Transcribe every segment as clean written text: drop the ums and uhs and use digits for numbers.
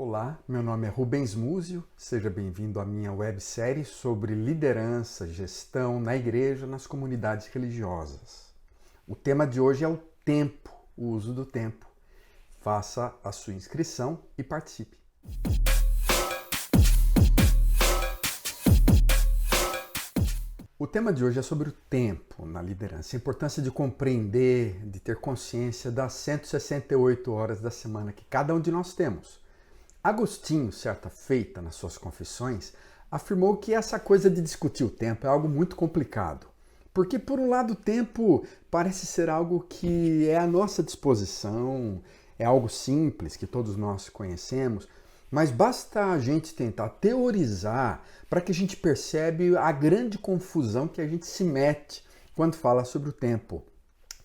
Olá, meu nome é Rubens Múzio, seja bem-vindo à minha websérie sobre liderança, gestão na igreja, nas comunidades religiosas. O tema de hoje é o tempo, o uso do tempo. Faça a sua inscrição e participe. O tema de hoje é sobre o tempo na liderança, a importância de compreender, de ter consciência das 168 horas da semana que cada um de nós temos. Agostinho, certa feita nas suas confissões, afirmou que essa coisa de discutir o tempo é algo muito complicado. Porque, por um lado, o tempo parece ser algo que é à nossa disposição, é algo simples que todos nós conhecemos, mas basta a gente tentar teorizar para que a gente perceba a grande confusão que a gente se mete quando fala sobre o tempo.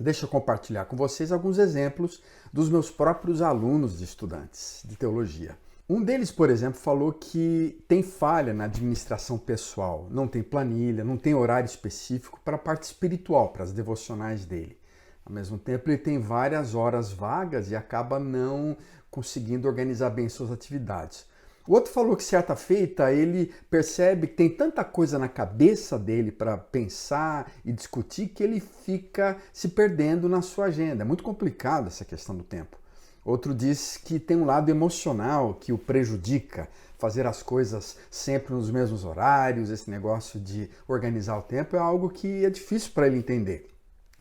Deixa eu compartilhar com vocês alguns exemplos dos meus próprios alunos de estudantes de teologia. Um deles, por exemplo, falou que tem falha na administração pessoal, não tem planilha, não tem horário específico para a parte espiritual, para as devocionais dele. Ao mesmo tempo, ele tem várias horas vagas e acaba não conseguindo organizar bem suas atividades. O outro falou que, certa feita, ele percebe que tem tanta coisa na cabeça dele para pensar e discutir que ele fica se perdendo na sua agenda. É muito complicado essa questão do tempo. Outro diz que tem um lado emocional que o prejudica, fazer as coisas sempre nos mesmos horários, esse negócio de organizar o tempo é algo que é difícil para ele entender.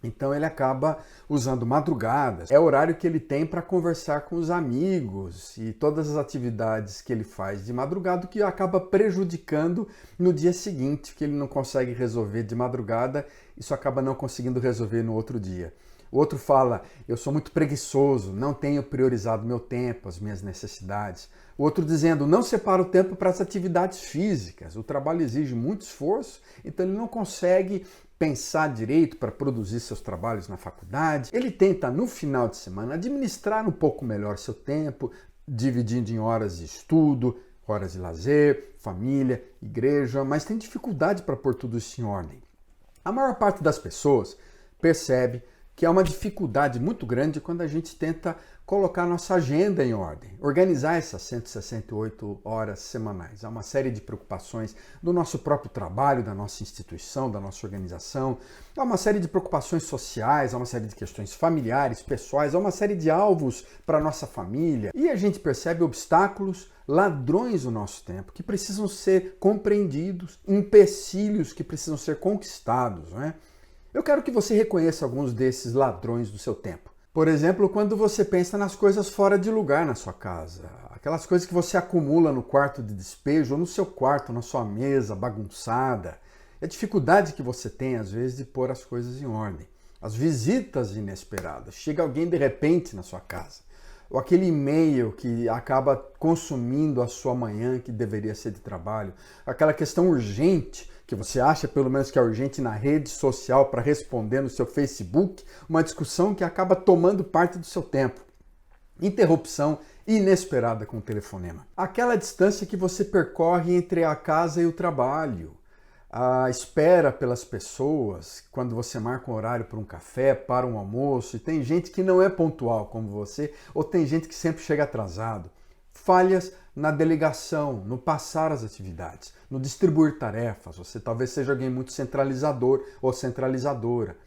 Então ele acaba usando madrugadas, é o horário que ele tem para conversar com os amigos e todas as atividades que ele faz de madrugada, que acaba prejudicando no dia seguinte, que ele não consegue resolver de madrugada, isso acaba não conseguindo resolver no outro dia. O outro fala, eu sou muito preguiçoso, não tenho priorizado meu tempo, as minhas necessidades. O outro dizendo, não separa o tempo para as atividades físicas, o trabalho exige muito esforço, então ele não consegue pensar direito para produzir seus trabalhos na faculdade. Ele tenta, no final de semana, administrar um pouco melhor seu tempo, dividindo em horas de estudo, horas de lazer, família, igreja, mas tem dificuldade para pôr tudo isso em ordem. A maior parte das pessoas percebe que é uma dificuldade muito grande quando a gente tenta colocar nossa agenda em ordem, organizar essas 168 horas semanais. Há uma série de preocupações do nosso próprio trabalho, da nossa instituição, da nossa organização, há uma série de preocupações sociais, há uma série de questões familiares, pessoais, há uma série de alvos para a nossa família. E a gente percebe obstáculos, ladrões do nosso tempo, que precisam ser compreendidos, empecilhos que precisam ser conquistados, não é? Eu quero que você reconheça alguns desses ladrões do seu tempo. Por exemplo, quando você pensa nas coisas fora de lugar na sua casa, aquelas coisas que você acumula no quarto de despejo ou no seu quarto, na sua mesa bagunçada, a dificuldade que você tem às vezes de pôr as coisas em ordem, as visitas inesperadas, chega alguém de repente na sua casa, ou aquele e-mail que acaba consumindo a sua manhã que deveria ser de trabalho, aquela questão urgente que você acha pelo menos que é urgente na rede social para responder no seu Facebook, uma discussão que acaba tomando parte do seu tempo. Interrupção inesperada com o telefonema. Aquela distância que você percorre entre a casa e o trabalho. A espera pelas pessoas, quando você marca um horário para um café, para um almoço, e tem gente que não é pontual como você, ou tem gente que sempre chega atrasado. Falhas na delegação, no passar as atividades, no distribuir tarefas. Você talvez seja alguém muito centralizador ou centralizadora.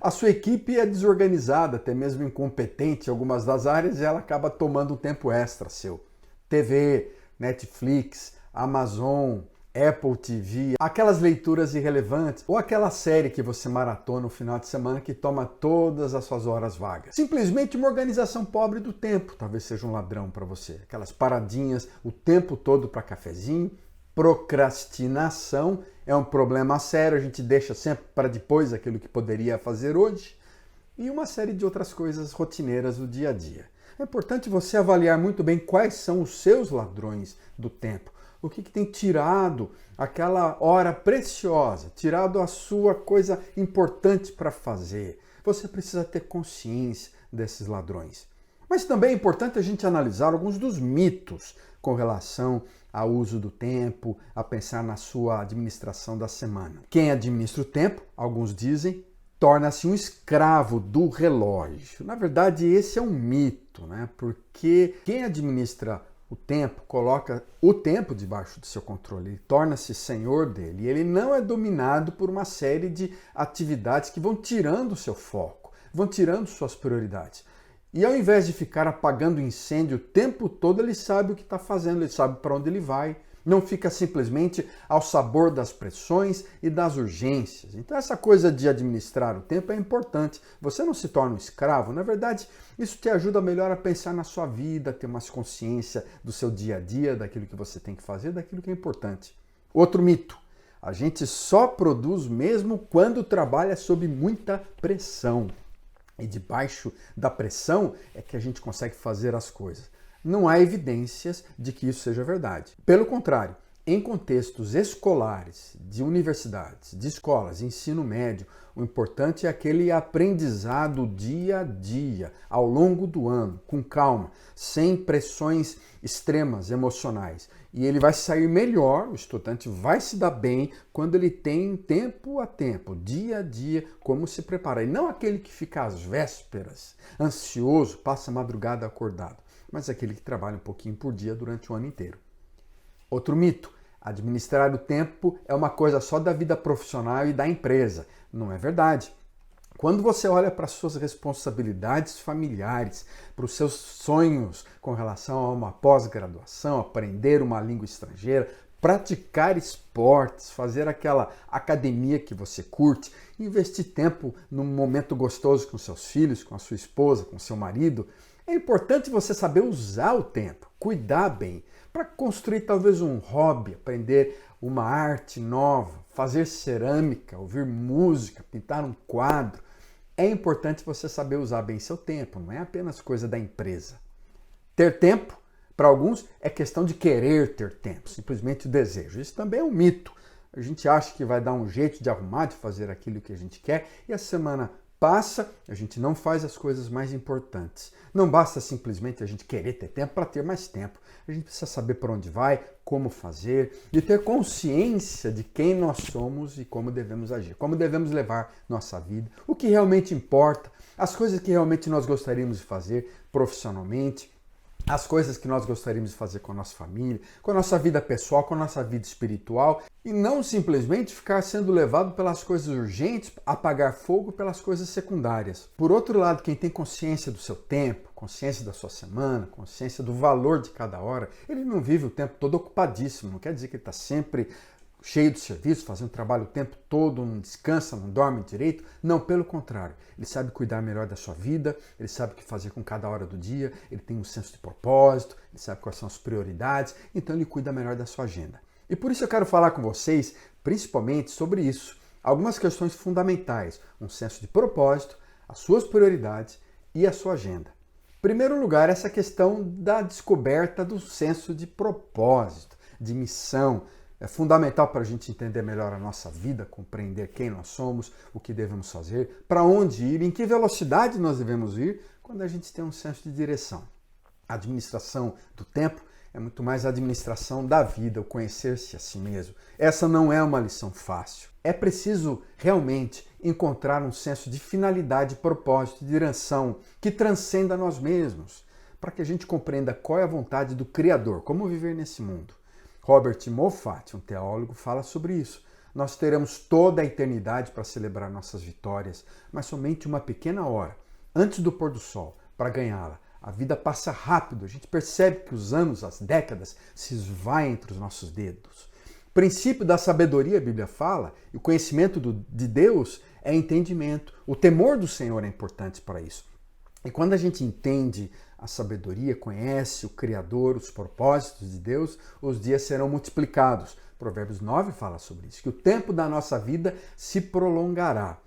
A sua equipe é desorganizada, até mesmo incompetente em algumas das áreas, e ela acaba tomando um tempo extra seu. TV, Netflix, Amazon, Apple TV, aquelas leituras irrelevantes ou aquela série que você maratona no final de semana que toma todas as suas horas vagas. Simplesmente uma organização pobre do tempo, talvez seja um ladrão para você. Aquelas paradinhas o tempo todo para cafezinho. Procrastinação é um problema sério, a gente deixa sempre para depois aquilo que poderia fazer hoje. E uma série de outras coisas rotineiras do dia a dia. É importante você avaliar muito bem quais são os seus ladrões do tempo. O que tem tirado aquela hora preciosa, tirado a sua coisa importante para fazer. Você precisa ter consciência desses ladrões. Mas também é importante a gente analisar alguns dos mitos com relação ao uso do tempo, a pensar na sua administração da semana. Quem administra o tempo, alguns dizem, torna-se um escravo do relógio. Na verdade, esse é um mito, né? Porque quem administra o tempo, coloca o tempo debaixo do seu controle, ele torna-se senhor dele. E ele não é dominado por uma série de atividades que vão tirando o seu foco, vão tirando suas prioridades. E ao invés de ficar apagando incêndio o tempo todo, ele sabe o que está fazendo, ele sabe para onde ele vai. Não fica simplesmente ao sabor das pressões e das urgências. Então essa coisa de administrar o tempo é importante. Você não se torna um escravo. Na verdade, isso te ajuda melhor a pensar na sua vida, ter mais consciência do seu dia a dia, daquilo que você tem que fazer, daquilo que é importante. Outro mito. A gente só produz mesmo quando trabalha sob muita pressão. E debaixo da pressão é que a gente consegue fazer as coisas. Não há evidências de que isso seja verdade. Pelo contrário, em contextos escolares, de universidades, de escolas, ensino médio, o importante é aquele aprendizado dia a dia, ao longo do ano, com calma, sem pressões extremas emocionais. E ele vai sair melhor, o estudante vai se dar bem quando ele tem tempo a tempo, dia a dia, como se preparar. E não aquele que fica às vésperas, ansioso, passa a madrugada acordado, mas aquele que trabalha um pouquinho por dia durante o ano inteiro. Outro mito: administrar o tempo é uma coisa só da vida profissional e da empresa. Não é verdade. Quando você olha para as suas responsabilidades familiares, para os seus sonhos com relação a uma pós-graduação, aprender uma língua estrangeira, praticar esportes, fazer aquela academia que você curte, investir tempo num momento gostoso com seus filhos, com a sua esposa, com seu marido, é importante você saber usar o tempo, cuidar bem, para construir talvez um hobby, aprender uma arte nova, fazer cerâmica, ouvir música, pintar um quadro. É importante você saber usar bem seu tempo, não é apenas coisa da empresa. Ter tempo, para alguns, é questão de querer ter tempo, simplesmente o desejo. Isso também é um mito. A gente acha que vai dar um jeito de arrumar, de fazer aquilo que a gente quer, e a semana passa, a gente não faz as coisas mais importantes. Não basta simplesmente a gente querer ter tempo para ter mais tempo. A gente precisa saber para onde vai, como fazer e ter consciência de quem nós somos e como devemos agir, como devemos levar nossa vida, o que realmente importa, as coisas que realmente nós gostaríamos de fazer profissionalmente, as coisas que nós gostaríamos de fazer com a nossa família, com a nossa vida pessoal, com a nossa vida espiritual, e não simplesmente ficar sendo levado pelas coisas urgentes, apagar fogo pelas coisas secundárias. Por outro lado, quem tem consciência do seu tempo, consciência da sua semana, consciência do valor de cada hora, ele não vive o tempo todo ocupadíssimo, não quer dizer que ele está sempre cheio de serviço, fazendo trabalho o tempo todo, não descansa, não dorme direito. Não, pelo contrário. Ele sabe cuidar melhor da sua vida, ele sabe o que fazer com cada hora do dia, ele tem um senso de propósito, ele sabe quais são as prioridades, então ele cuida melhor da sua agenda. E por isso eu quero falar com vocês, principalmente sobre isso, algumas questões fundamentais, um senso de propósito, as suas prioridades e a sua agenda. Em primeiro lugar, essa questão da descoberta do senso de propósito, de missão. É fundamental para a gente entender melhor a nossa vida, compreender quem nós somos, o que devemos fazer, para onde ir, em que velocidade nós devemos ir, quando a gente tem um senso de direção. A administração do tempo é muito mais a administração da vida, o conhecer-se a si mesmo. Essa não é uma lição fácil. É preciso realmente encontrar um senso de finalidade, propósito, de direção que transcenda nós mesmos, para que a gente compreenda qual é a vontade do Criador, como viver nesse mundo. Robert Moffat, um teólogo, fala sobre isso. Nós teremos toda a eternidade para celebrar nossas vitórias, mas somente uma pequena hora, antes do pôr do sol, para ganhá-la. A vida passa rápido, a gente percebe que os anos, as décadas, se esvaem entre os nossos dedos. O princípio da sabedoria, a Bíblia fala, e o conhecimento de Deus é entendimento. O temor do Senhor é importante para isso. E quando a gente entende a sabedoria, conhece o Criador, os propósitos de Deus, os dias serão multiplicados. Provérbios 9 fala sobre isso, que o tempo da nossa vida se prolongará.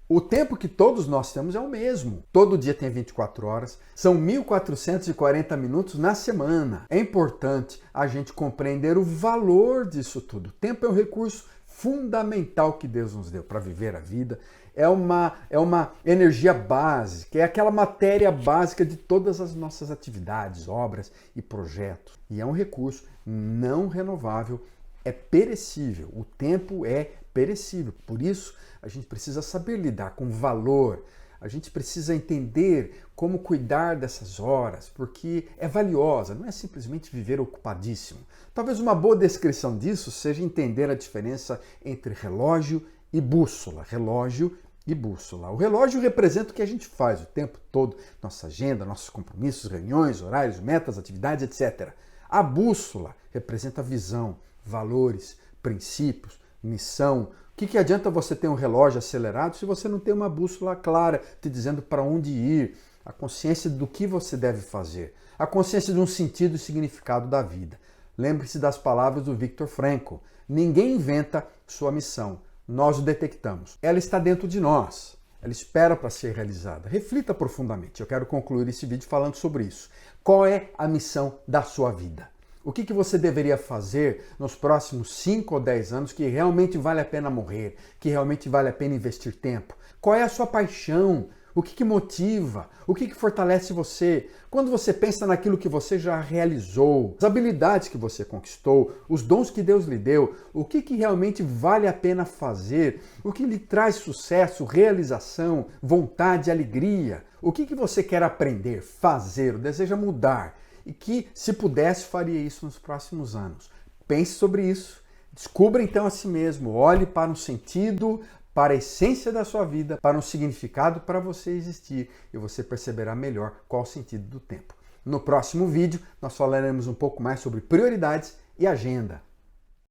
O tempo que todos nós temos é o mesmo. Todo dia tem 24 horas, são 1.440 minutos na semana. É importante a gente compreender o valor disso tudo. O tempo é um recurso fundamental que Deus nos deu para viver a vida. É uma energia básica, é aquela matéria básica de todas as nossas atividades, obras e projetos. E é um recurso não renovável, é perecível. O tempo é perecível. Por isso, a gente precisa saber lidar com valor. A gente precisa entender como cuidar dessas horas, porque é valiosa, não é simplesmente viver ocupadíssimo. Talvez uma boa descrição disso seja entender a diferença entre relógio e bússola. Relógio e bússola. O relógio representa o que a gente faz o tempo todo, nossa agenda, nossos compromissos, reuniões, horários, metas, atividades, etc. A bússola representa a visão, valores, princípios, missão. O que adianta você ter um relógio acelerado se você não tem uma bússola clara te dizendo para onde ir, a consciência do que você deve fazer, a consciência de um sentido e significado da vida. Lembre-se das palavras do Viktor Frankl: ninguém inventa sua missão, nós o detectamos. Ela está dentro de nós, ela espera para ser realizada. Reflita profundamente. Eu quero concluir esse vídeo falando sobre isso. Qual é a missão da sua vida? O que você deveria fazer nos próximos 5 ou 10 anos que realmente vale a pena morrer, que realmente vale a pena investir tempo? Qual é a sua paixão? O que motiva? O que fortalece você? Quando você pensa naquilo que você já realizou, as habilidades que você conquistou, os dons que Deus lhe deu, o que realmente vale a pena fazer? O que lhe traz sucesso, realização, vontade, alegria? O que você quer aprender, fazer, deseja mudar? E que, se pudesse, faria isso nos próximos anos. Pense sobre isso, descubra então a si mesmo, olhe para um sentido, para a essência da sua vida, para um significado para você existir, e você perceberá melhor qual o sentido do tempo. No próximo vídeo, nós falaremos um pouco mais sobre prioridades e agenda.